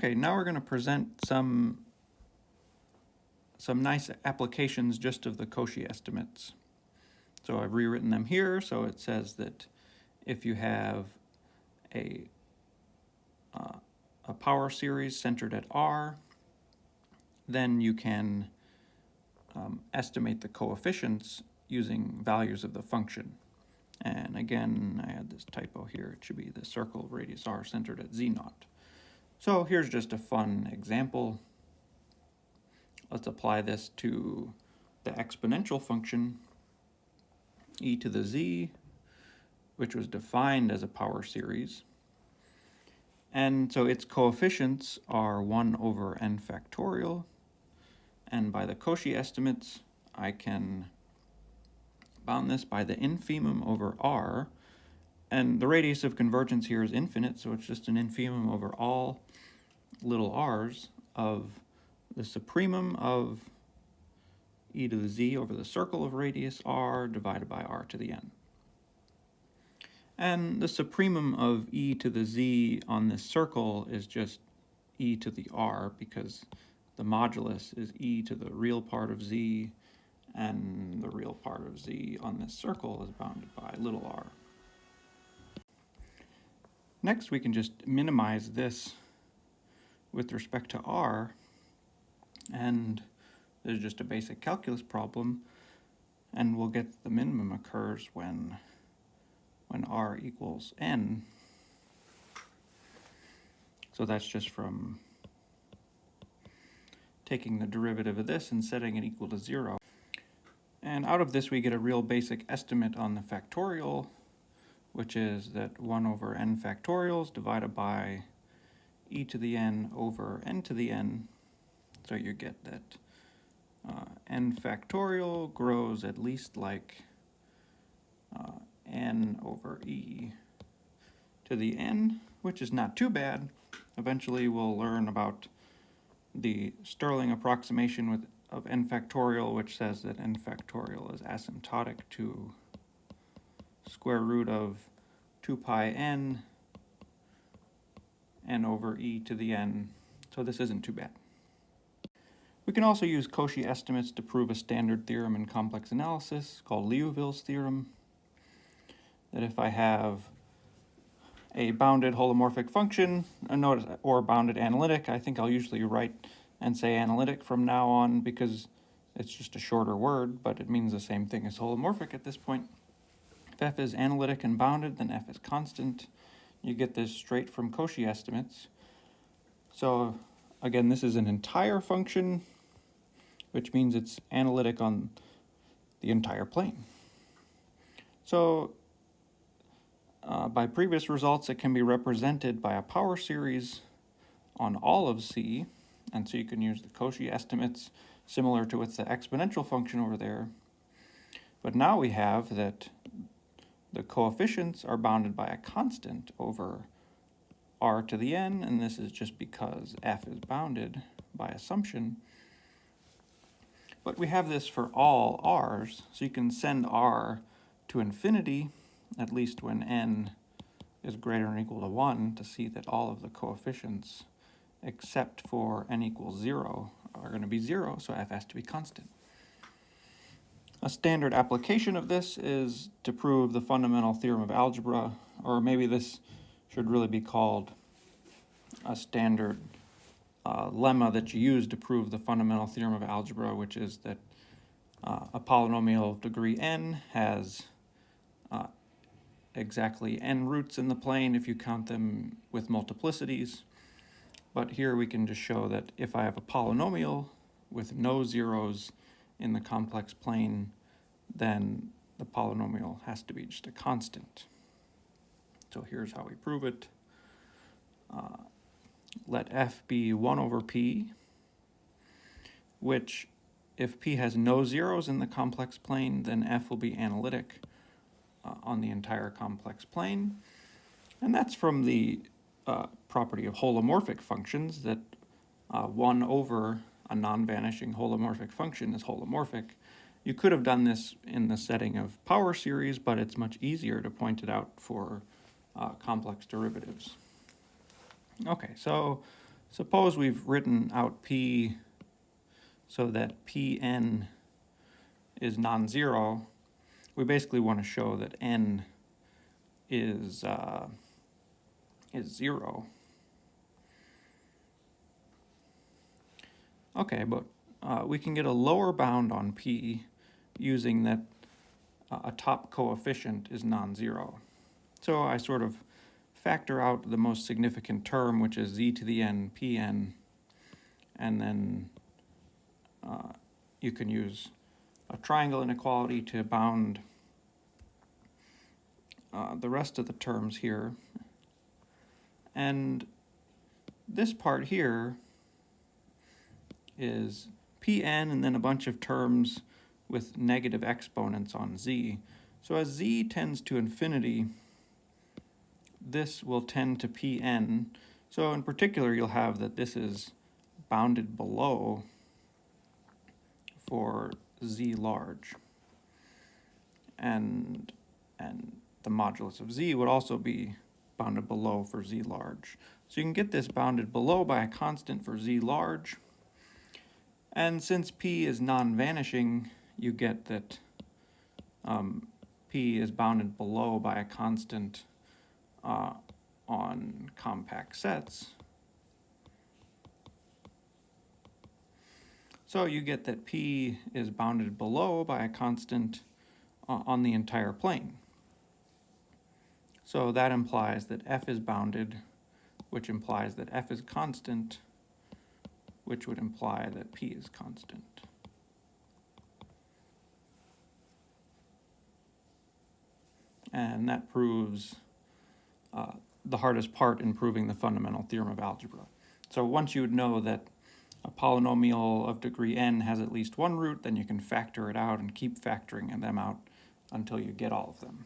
Okay, now we're going to present some nice applications just of the Cauchy estimates. So I've rewritten them here, so it says that if you have a power series centered at R, then you can estimate the coefficients using values of the function. And again, I had this typo here. It should be the circle of radius R centered at Z0. So here's just a fun example. Let's apply this to the exponential function e to the z, which was defined as a power series. And so its coefficients are 1 over n factorial. And by the Cauchy estimates, I can bound this by the infimum over r. And the radius of convergence here is infinite, so it's just an infimum over all little r's of the supremum of e to the z over the circle of radius r divided by r to the n. And the supremum of e to the z on this circle is just e to the r, because the modulus is e to the real part of z, and the real part of z on this circle is bounded by little r. Next, we can just minimize this with respect to r, and there's just a basic calculus problem, and we'll get the minimum occurs when r equals n. So that's just from taking the derivative of this and setting it equal to 0. And out of this we get a real basic estimate on the factorial, which is that 1 over n factorials divided by e to the n over n to the n. So you get that n factorial grows at least like n over e to the n, which is not too bad. Eventually we'll learn about the Stirling approximation of n factorial, which says that n factorial is asymptotic to square root of 2 pi n over e to the n, so this isn't too bad. We can also use Cauchy estimates to prove a standard theorem in complex analysis called Liouville's theorem, that if I have a bounded holomorphic function, or bounded analytic, I think I'll usually write and say analytic from now on because it's just a shorter word, but it means the same thing as holomorphic at this point. If f is analytic and bounded, then f is constant. You get this straight from Cauchy estimates. So again, this is an entire function, which means it's analytic on the entire plane. So by previous results, it can be represented by a power series on all of C, and so you can use the Cauchy estimates similar to with the exponential function over there. But now we have that the coefficients are bounded by a constant over r to the n, and this is just because f is bounded by assumption. But we have this for all r's, so you can send r to infinity, at least when n is greater than or equal to 1, to see that all of the coefficients except for n equals 0 are going to be 0, so f has to be constant. A standard application of this is to prove the fundamental theorem of algebra, or maybe this should really be called a standard lemma that you use to prove the fundamental theorem of algebra, which is that a polynomial of degree n has exactly n roots in the plane if you count them with multiplicities. But here we can just show that if I have a polynomial with no zeros in the complex plane, then the polynomial has to be just a constant. So here's how we prove it. Let f be 1 over p, which if p has no zeros in the complex plane, then f will be analytic on the entire complex plane. And that's from the property of holomorphic functions, that 1 over a non-vanishing holomorphic function is holomorphic. You could have done this in the setting of power series, but it's much easier to point it out for complex derivatives. Okay, so Suppose we've written out P so that Pn is non-zero. We basically want to show that n is 0. Okay, but we can get a lower bound on P using that a top coefficient is non-zero. So I sort of factor out the most significant term, which is z to the n Pn, and then you can use a triangle inequality to bound the rest of the terms here. And this part here is Pn and then a bunch of terms with negative exponents on z. So as z tends to infinity, this will tend to Pn. So in particular, you'll have that this is bounded below for z large. And the modulus of z would also be bounded below for z large. So you can get this bounded below by a constant for z large. And since P is non-vanishing, you get that P is bounded below by a constant on compact sets. So you get that P is bounded below by a constant on the entire plane. So that implies that F is bounded, which implies that F is constant, which would imply that P is constant. And that proves the hardest part in proving the fundamental theorem of algebra. So once you would know that a polynomial of degree n has at least one root, then you can factor it out and keep factoring them out until you get all of them.